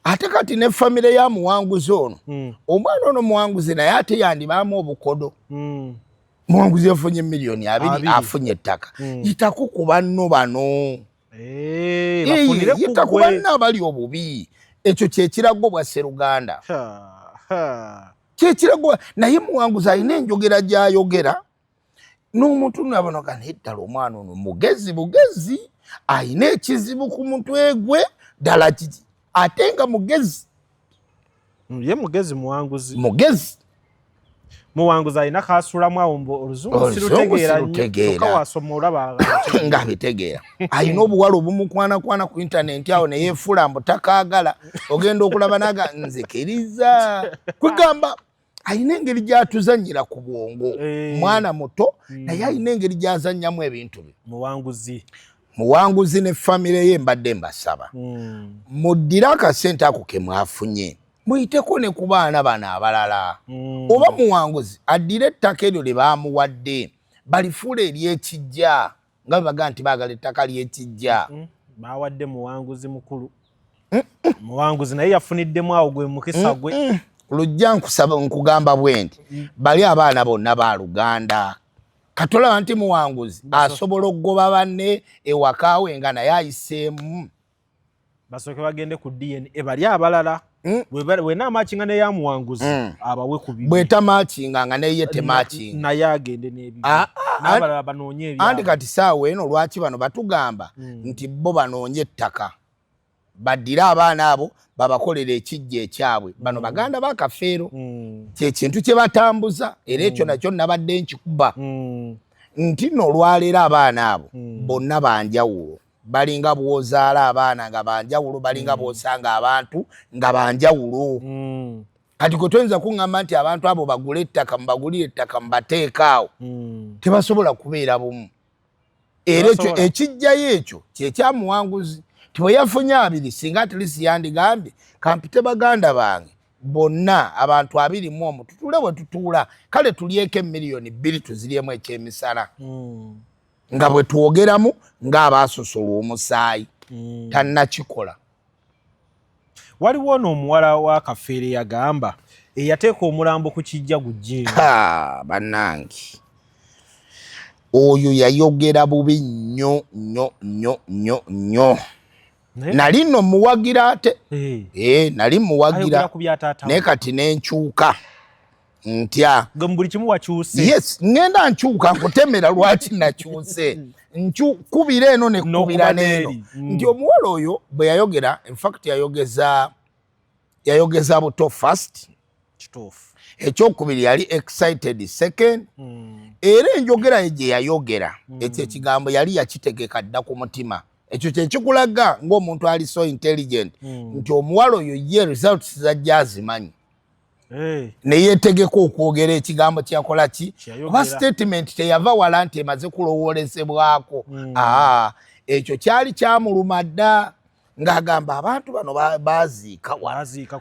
ate kati ne famire ya muwanguzi ono omwana ono muwanguzi naye ate yandibaamu obukodo muwanguzi yafunye miliyoni 2 afunye ettaka yitaku ku banno bano yitaku banno abali obubi ekyo kyekirago bwa Sseruganda kyekirago naye muwanguzi alina enjogera gyayogera n'omuntu nabonoga neddala omwana ono mugezi bugezi ayina ekizibu ku mutwe gwe ddala kiki ate nga mugezi ye mugezi muwanguzi ayina kasulamu awo oluzungu sirutegeera wasoma olaba nga bitegeera ayina obuwala obumukwanakwana ku internet awo ne yeefula mbu takaagala ogenda okulaba naga nzikiriza kwegamba ayina engeri gyatuzanyira ku bwongo mwana muto naye ayina engeri gyazannyamu ebintu bye muwanguzi ne famire ye mbadde mbasaba muddire akasente ako ke mwafunye muyiteko ne ku baana bano abalala oba muwanguzi addire ettaka eryo lye baamuwadde balifuula ery'ekijja nga bebaga nti baagala ettaka ly'ekijja bawadde muwanguzi mukulu muwanguzi naye yafuniddemu awo gwe mukisa gwe lujja nkusaba nkugamba bwendi bali abaana bonna ba Luganda katolaba nti muwanguzi asobola okugoba banne ewakaawe nga naye ayiseemu basooke bagende ku DNA bali abalala wena amakinga neya muwanguzi abawe ku bibi bweta makinga nga neye temakinga naye agende n'ebibi n'abalala banoonye ebyabwe andi kati saawa eno lwaki bano batugamba nti bo banoonye ettaka baddire abaana abo babakolera ekijja ekyabwe bano baganda ba Kafeero kyekintu kye batambuza era ekyo nakyo nabadde nkikuba nti nno olwaleero abaana abo bonna banjawulo balinga bwozaala abaana nga banjawulo balinga bwosanga abantu nga banjawulo kati kwe tuyinza kuŋŋamba nti abantu abo bagule ettaka mubagulire ettaka mubateekaawo tebasobola kubeera bumu era ekyo ekijjayo ekyo kyekyamuwanguzi bwe yafunye 2 singa atlisi yandigambye kampite baganda bange bonna abantu 21 tutule bwe tutuula kale tulyeko miliyoni 2 tuziryemu ekyemisala nga bwe twogeramu ng'abaasosola omusaayi tannakikola waliwo n'omuwala wa Kafeero yagamba eyateeka omulambo ku kijja gujje bannange oyo yayogera bubi nnyo nali nno muwagira ate nali muwagira naye kati nenkyuka ntya buli kimu wakyuse yes ngenda nkyuka nkutemera lwaki nakyuse kubira eno nekubira neeno nti omuwala oyo bwe yayogera infact yayogeza buto first ekyokubiri yali excited second era enjogera ye gye yayogera ekyo ekigambo yali yakitegeka dda ku mutima ekyo kyekikulaga ng'omuntu ali so intelligent nti omuwala oyo ye results zajja azimanyi neyeetegeka okwogera ekigambo kyakola ki oba statement teyava wala nti emaze kulowoolezebwako ekyo kyali kyamuluma dda ng'agamba abantu bano baziika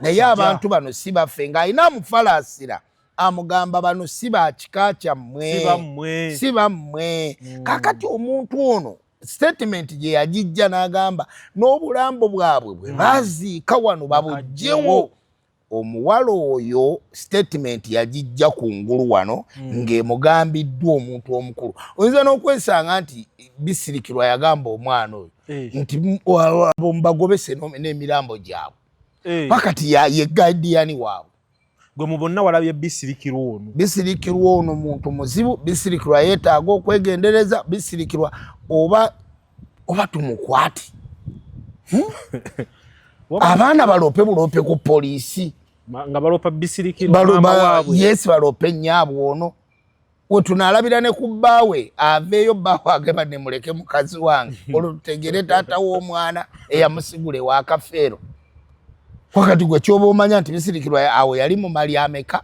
naye abantu bano si baffe ng'alina amufalaasira amugamba bano si ba kika kyammwe si bammwe kakati omuntu ono statement gye yagijja n'agamba n'obulambo bwabwe bwe baziika wano babugjewo omuwala oyo statement yagijja kungulu wano ng'emugambiddwa omuntu omukulu oyinza n'okwesanga nti bisirikirwa yagamba omwana oyo nti abo mbagobese n'emirambo gyabwe pakati ye guardian waabwe gwe mu bonna walabye bisirikirwa ono. Bisirikirwa ono muntu muzibu, bisirikirwa yeetaaga okwegendereza, bisirikirwa oba tumukwate. Abaana balope bulope ku poliisi. Nga balopa bisirikirwa mama waabwe. Yes, balope nnyabwe ono. We tunalabira ne ku bbaawe aveeyo bbaawe agamba ne muleke mukazi wange olutegere taata w'omwana eyamusigula ewa Kafeero. Wakati gwe kyoba omanya nti bisirikirwa awo yali mu mali ameka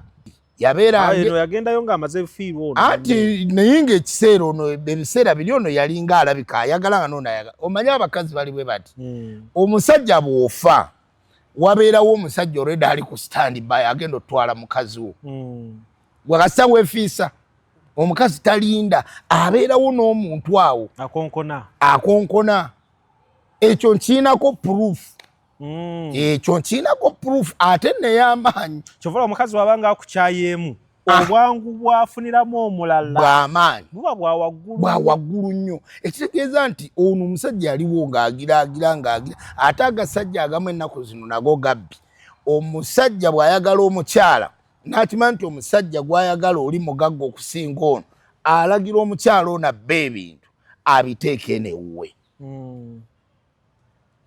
yabeera eno yagendayo ng'amaze fiirwa ono. anti naye ng'ekiseera ono ebiseera biri ono yali ng'alabika ayagala nga nono ayagala. Omanye abakazi bali bwe bati. Omusajja bw'ofa wabeerawo omusajja olwedda ali ku stand by agenda otwala mukazi wo. Wakasa weefiisa omukazi talinda abeerawo n'omuntu awo akonkona. Ekyo nkiinako proof. Ekyo nkiinako proof ate ney'amaanyi. Kyova omukazi wabanga akukyayeemu obwangu bwafuniramu omulala bw'amaanyi buba bwa waggulu nnyo. Ekitegeeza nti ono omusajja aliwo ng'agira ate agasajja agamu ennaku zino nago gabbi. Omusajja bw'ayagala omukyala n'akimanya nti omusajja gw'ayagala oli mugagga okusinga ono alagira omukyala ono abba ebintu abiteeke newuwe.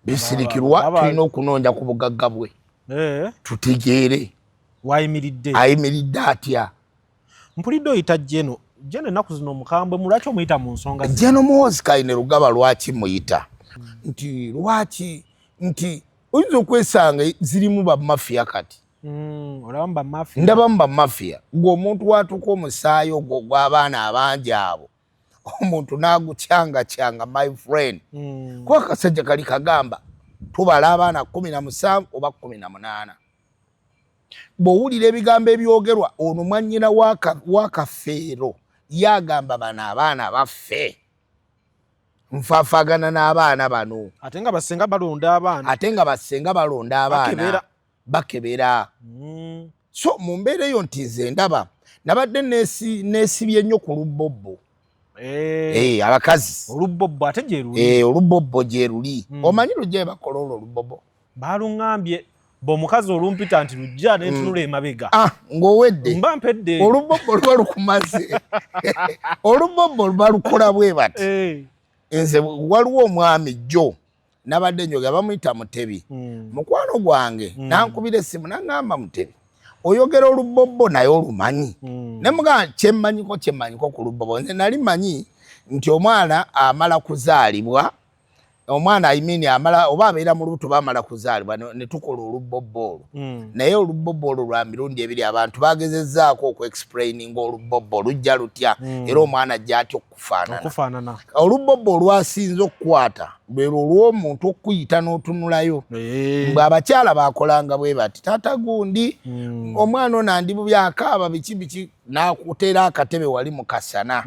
Bisirikirwa tulina okunoonya ku bugagga bwe tutegeere ayimiridde atya. Mpulidde oyita Jeno ennaku zino omukambwe lwaki omuyita mu nsonga Jeno Muhoozi Kayine Lugaba lwaki muyita nti lwaki nti oyinza okwesanga zirimu bamafiya kati. Ndabamu bamafiya ng'omuntu watuuka omusaayi ogwo gw'abaana abangi abo omuntu n'agucyanga my friend. Kuba akasajja kali kagamba tubala abaana 17 oba 18. Bw'owulira ebigambo ebyogerwa ono mwannyina wa Kafeero yagamba bano abaana baffe nfaafagana n'abaana bano ate nga basenga balonda abaana bakebera. So mu mbeera eyo nti nze ndaba nabadde neesibye nnyo ku lubbobbo. Abakazi olubbobbo ate gye luli. Olubbobbo gye luli. Omanyi lujja bakola olwo olubbobbo. Baluŋŋambye bw'omukazi olumpita nti lujja n'entunula emabega. Ng'owedde mba mpedde olubbobbo luba lukumaze. Olubbobbo luba lukola bwe bati. Nze waliwo omwami jjo nabadde njoga bamuyita Mutebi. Mukwano gwange nankubira essimu n'aŋŋamba Mutebi oyogera olubbobbo naye olumanyi. Ne mugamba kyemmanyiko ku lubbobbo. Nze nali manyi nti omwana amala kuzaalibwa omwana amala oba abeera mu lubuto bamala kuzaalibwa ne tukola olubbobbo olwo. Naye olubbobbo olwo lwa mirundi ebiri abantu bagezezzaako okweexplaininga olubbobbo lujja lutya era omwana ajja atya okufaanana. Olubbobbo olwasinze okukwata lwe olw'omuntu okuyita n'otunulayo. Abakyala bakolanga bwe bati taata gundi omwana ono andi bubi akaaba biki n'akuteera akatebe wali mu kasana.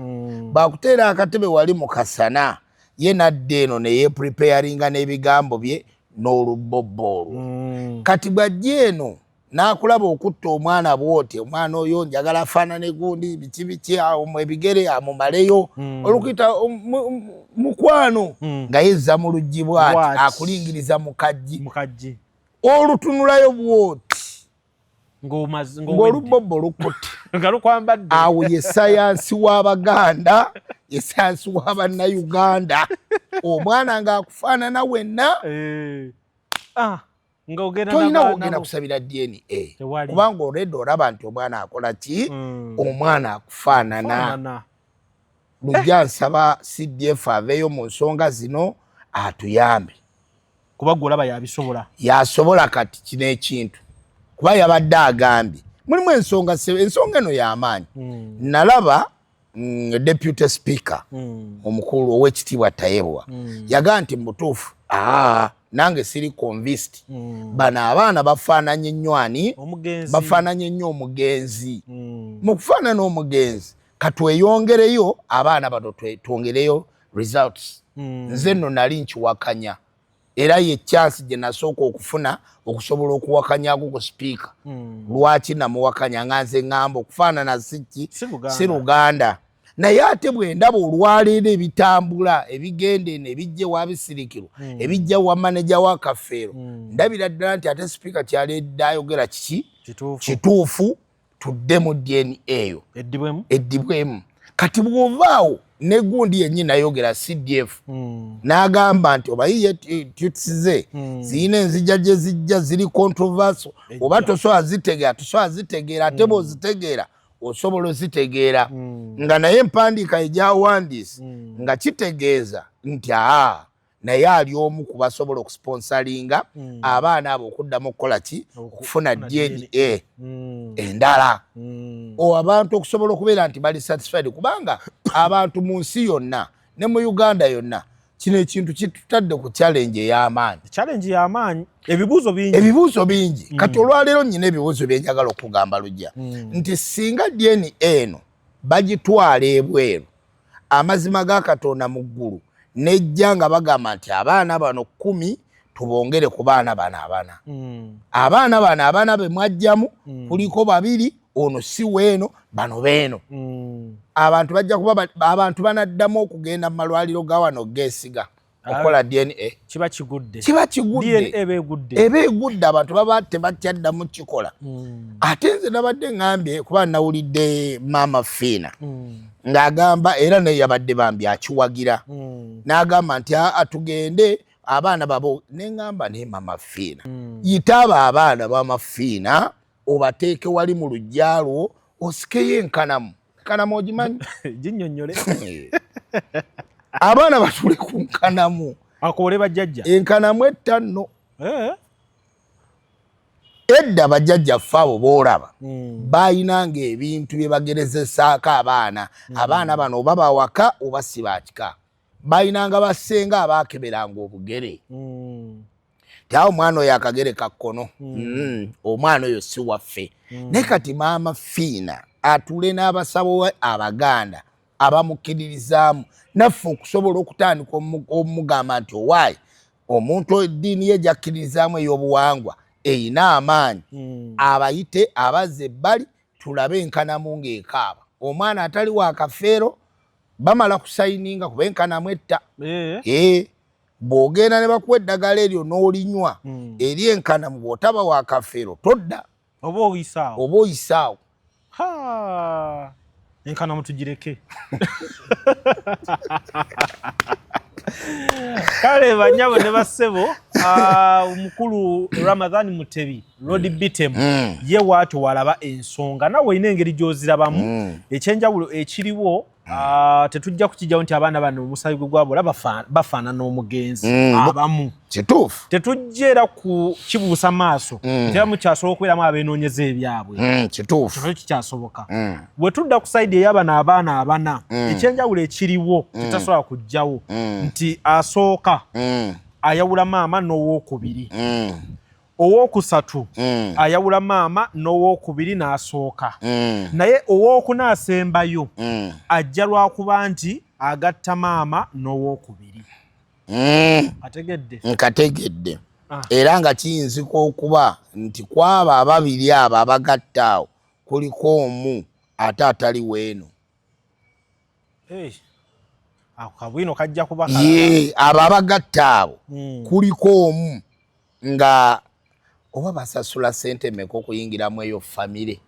Bakuteera akatebe wali mu kasana ye nadde eno ne yeepreparinga n'ebigambo bye n'olubbobbo olwo. Kati bw'ajja eno n'akulaba okutta omwana bw'oti omwana oyo njagala afaanane gundi biki awo ebigere amumaleyo olukuyita mukwano nga yezza mu luggi bw'ati akulingiriza mu kaggi olutunulayo bw'oti ng'olubbobbo lukutte. Awo ye sayansi w'Abaganda ye sayansi w'Abannayuganda. Omwana ng'akufaanana wenna tolina kugenda kusabira DNA kubanga olwedde olaba nti omwana akola ki omwana akufaanana. Lujja nsaba CDF aveeyo mu nsonga zino atuyambe kuba gwe olaba yabisobola. Yasobola kati kino ekintu kuba yabadde agambye mulimu ensonga eno y'amaanyi. Nalaba Deputy Speaker omukulu ow'ekitiibwa Tayebwa yagamba nti mutuufu nange siri convinced bano abaana bafaananye nnyo ani bafaananye nnyo omugenzi. Mu kufaanana omugenzi katweyongereyo abaana bano twongereyo results. Nze nno nali nkiwakanya era ye chance gye nasooka okufuna okusobola okuwakanyaako ku speaker. Lwaki namuwakanya nga nze ŋŋamba okufaanana si Luganda naye ate bwe ndaba olwaleero ebitambula ebigenda eno ebijja wa Bisirikirwa ebijja wa maneja wa Kafeero ndabira ddala nti ate sipiika kyaledde ayogera kiki kituufu tudde mu DNA eyo eddibwemu kati bw'ovaawo ne gundi yennyini ayogera CDF n'agamba nti oba yiye tutsize ziyina enzija gye zijja ziri controversial oba tosobola zitegeera ate bw'ozitegeera osobola ozitegeera nga naye empandiika egyawandiise nga kitegeeza nti naye ali omu ku basobola okusponsalinga abaana abo okuddamu okukola ki okufuna DNA endala abantu okusobola okubeera nti bali satisfied kubanga abantu mu nsi yonna ne mu Uganda yonna kino ekintu kitutadde ku challenge ey'amaanyi ebibuuzo bingi kati olwaleero nnyina ebibuuzo bye njagala okugamba lujja nti singa DNA eno bagitwala ebweru amazima ga Katonda mu ggulu nejja nga bagamba nti abaana bano 10 tubongere ku baana bano abana be mwajjamu kuliko 2 ono si weeno bano beeno abantu bajja kuba abantu banaddamu okugenda mu malwaliro ga wano geesiga okola DNA kiba kigudde eba egudde abantu baba tebakyaddamu kikola ate nze nabadde ngambye kuba nawulidde Maama Fiina ng'agamba era naye yabadde bambi akiwagira n'agamba nti atugende abaana babo neŋŋamba naye Maama Fiina yitaba abaana ba Mafiina obateeke wali mu luggya lwo osikeyo enkanamu ogimanyi ginnyonnyole abaana batule ku nkanamu akole bajjajja enkanamu 5 edda bajjajjaffe abo boolaba bayinanga ebintu bye bagerezesaako abaana bano oba bawaka oba si bakika bayinanga basenga abaakeberanga obugere tawo omwana oyo akagere kakkono omwana oyo si waffe naye kati Maama Fiina atule n'abasabo Abaganda abamukkiririzaamu naffe okusobola okutandika omugamba nti owaayi omuntu eddiini ye gyakkiririzaamu ey'obuwangwa eyina amaanyi abayite abazze ebbali tulabe enkanamu ng'ekaaba omwana atali wa Kafeero bamala kusayininga kuba enkanamu etta bw'ogenda ne bakuwa eddagala eryo n'olinywa eri enkanamu bw'otaba wa Kafeero todda oba oyisaawo enkanamu tugireke kale banyabo ne bassebo omukulu Ramadhan Mutebi Lord Bitemu ye waatu walaba ensonga nawe ina engeri gy'ozirabamu ekyenjawulo ekiriwo tetujja kukijjawo nti abaana bano omusayi gwabwe bafaanana n'omugenzi abamu kituufu tetujjera ku kibuusa maaso era mukyasobola okubeeramu abeenoonyeza ebyabwe kituufu kikyasoboka bwe tudda ku sayidi ey'abano abaana abana ekyenjawulo ekiriwo tetasobola kujjawo nti asooka ayawula maama n'owookubiri owookusatu ayawula maama n'owookubiri n'asooka naye owookuna asembayo ajja lwakuba nti agatta maama n'owookubiri nkategedde era nga kiyinzika okuba nti kwabo ababiri abo abagatta awo kuliko omu ate atali weeno akabwino kajja kuba abo abagatta abo kuliko omu nga oba basasula ssente mmeka okuyingiramu eyo famire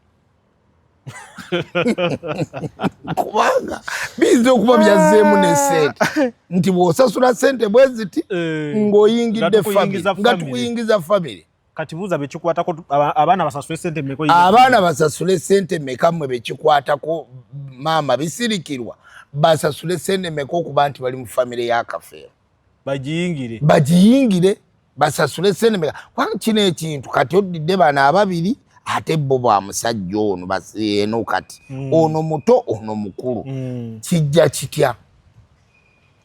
kubanga biza okuba byazzeemu n'essente nti bw'osasula ssente bwe ziti ng'oyingidde famire nga tukuyingiza famire kati buuza bekikwatako abaana basasule ssente mmeka abaana basasule ssente mmeka mmwe bekikwatako maama Bisirikirwa basasule ssente mmeka okuba nti bali mu famire ya Kafeero bagiyingire basasule ssente mmeka kino ekintu kati oddidde bano ababiri ate bo bwa musajja ono eno kati ono muto ono mukulu kijja kitya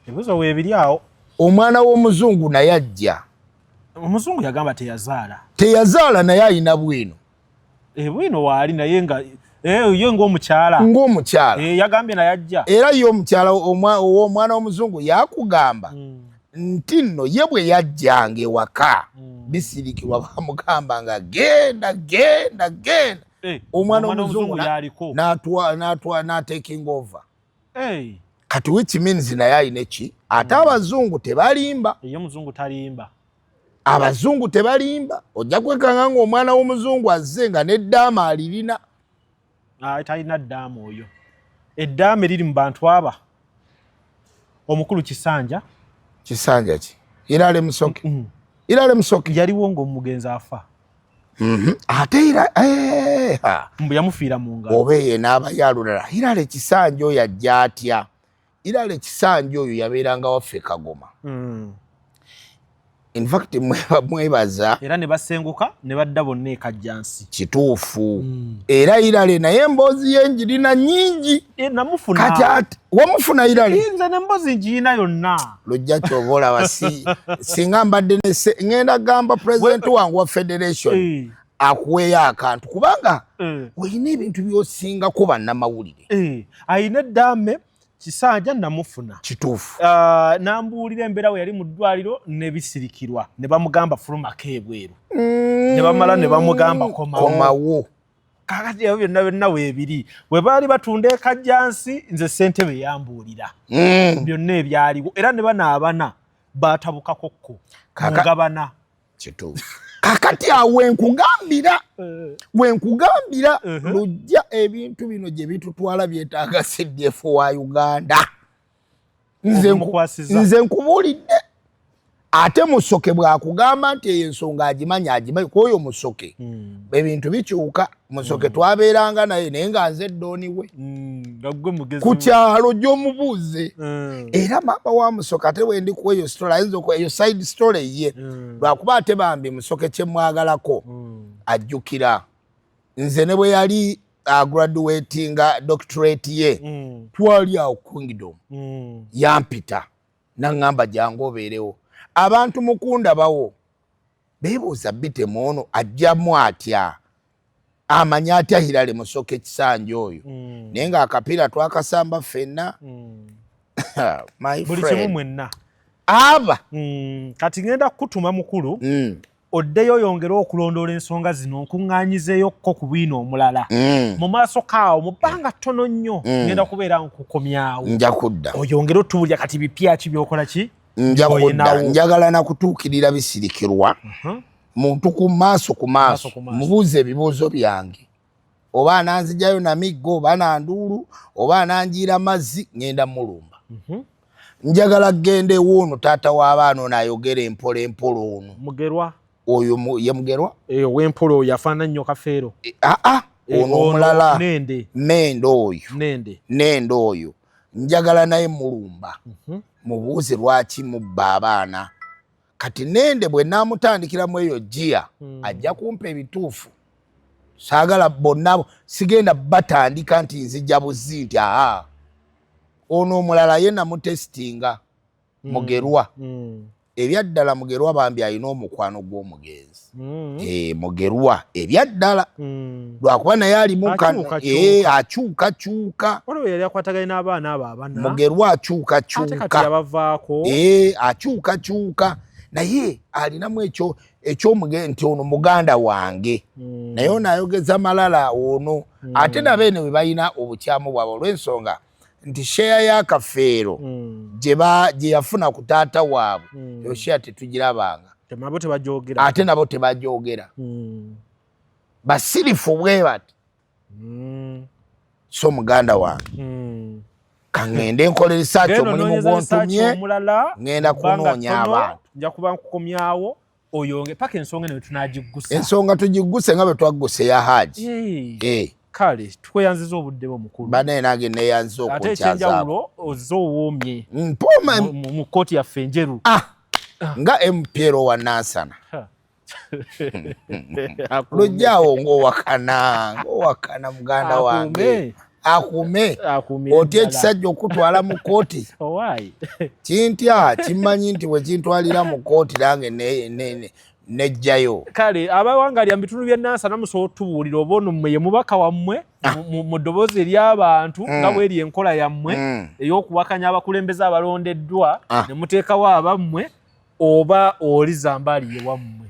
ebibuzo weebiri awo omwana w'omuzungu naye ajja omuzungu yagamba teyazaala naye alina bwino bwino waali naye nga ye ng'omukyala yagambye naye ajja era ye omukyala ow'omwana w'omuzungu yakugamba nti nno ye bwe yajjanga ewaka Bisirikirwa bamugamba nga genda omwana w'omuzungu n'ataking over kati which means naye ayina ki ate abazungu tebalimba eyo muzungu talimba abazungu tebalimba ojja kwekanga ng'omwana w'omuzungu azze nga n'eddaama alirina talina ddaama oyo eddaama eriri mu bantu aba omukulu Kisanja ki Irale Musoke yaliwo ng'omugenzi afa ate mbu yamufiira mu ngalo oba ye n'aba yalulala Irale Kisanja oyo ajja atya Irale Kisanja oyo yabeeranga waffe Kagoma in fact mwebaza era ne basenguka ne badda bonna e Kajjansi kituufu era Irale naye emboozi y'enjirina nnyingi namufuna kati wamufuna Irale nze n'emboozi njirina yonna lujja kyoba olaba singa mbadde ngenda gamba president wange wa federation akuweeyo akantu kubanga olina ebintu by'osingako bannamawulire ayina eddaame Kisanja namufuna kituufu nambuulira embeera we yali mu ddwaliro ne bisirikirwa ne bamugamba fulumako ebweru ne bamala ne bamugamba komawo kakati ebyo byonna weebiri we baali batunda e Kajjansi nze ssentebe yambuulira byonna ebyaliwo era ne banaabana baatabukakokko mugabana kituufu kakati awo wenkugambira lujja ebintu bino gye bitutwala byetaaga CDF wa Uganda nze nkubuulidde ate Musoke bw'akugamba nti eyo ensonga agimanyi kwoyo Musoke ebintu bikyuka Musoke twabeeranga naye nga nze Ddooni we ku kyalo gy'omubuuze era maama wa Musoke ate wendi ku eyo story ayinza eyo side story ye lwakuba ate bambi Musoke kye mwagalako ajjukira nze ne bwe yali graduatinga doctorate ye twali awo Kingdom yampita naŋŋamba jangu obeerewo abantu mukunda bawo beebuuza bitemu ono ajjamu atya amanyi atya Irale Musoke Kisanja oyo naye ng'akapiira twakasamba ffenna my buli kimu friend mwenna aba kati ngenda kukutuma mukulu oddeyo oyongere okulondoola ensonga zino nkuŋŋaanyizeyokko ku bwino omulala mu maaso kaawo mu bbanga ttono nnyo ngenda kubeera nkukomyawo nja kudda oyongere otuwulira kati bipya ki byokola ki nja kudda njagala nakutuukirira bisirikirwa muntu ku maaso mubuuze ebibuuzo byange oba ananzijayo na miggo oba nanduulu oba ananjiira mazzi ngenda mulumba njagala gende woono taata w'abaana ono ayogere empola ono mugerwa oyo ye mugerwa w'empola oyo afaanana nnyo kafeero ono omulala nende oyo njagala naye mulumba mubuuze lwaki mubba abaana kati nende bwe naamutandikiramu eyo jjiya ajja kumpa ebituufu saagala bonnabo sigenda batandika nti nzija buzzi nti ono omulala ye namutesitinga mugerwa ebyaddala mugerwa bambi alina omukwano gw'omugenzi mugerwa ebyaddala lwakuba naye alimu akyukakyuka yali akwataganye n'abaana abo abana mugerwa akyukakyuka naye alinamu ekyomugenzi nti ono muganda wange naye ono ayogeza malala ono ate nabeene bwe balina obukyamu bwabwe olw'ensonga nti sheya y'akafeero gye yafuna ku taata waabwe eyo sheya tetugirabanga ate nabo tebajoogera basirifu bwe bati so muganda wange kaŋŋende nkola risaaki omulimu gw'ontumye ŋŋenda kunoonya abantu nja kuba nkukomyawo oyonge paka ensonga eno tunagiggusa ensonga tugigguse nga bwe twagguse ya Haji kale tukweyanziza obudde bwo mukulu banaye nange neeyanziza ate ekyenjawulo ozize owoomye mu kkooti yaffe enjeru nga MPR wa Nansana lujjaawo ng'owakana muganda wange akume otya ekisajja okutwala mu kkooti kintya kimanyi nti bwe kintwalira mu kkooti nange nejjayo kale abawangalya mu bitundu by'e Nansana musobola otubuulira oba ono mmwe ye mubaka wammwe mu ddoboozi ery'abantu nga bweri enkola yammwe ey'okuwakanya abakulembeze abalondeddwa ne muteekawo abammwe oba oli zambaali ye wammwe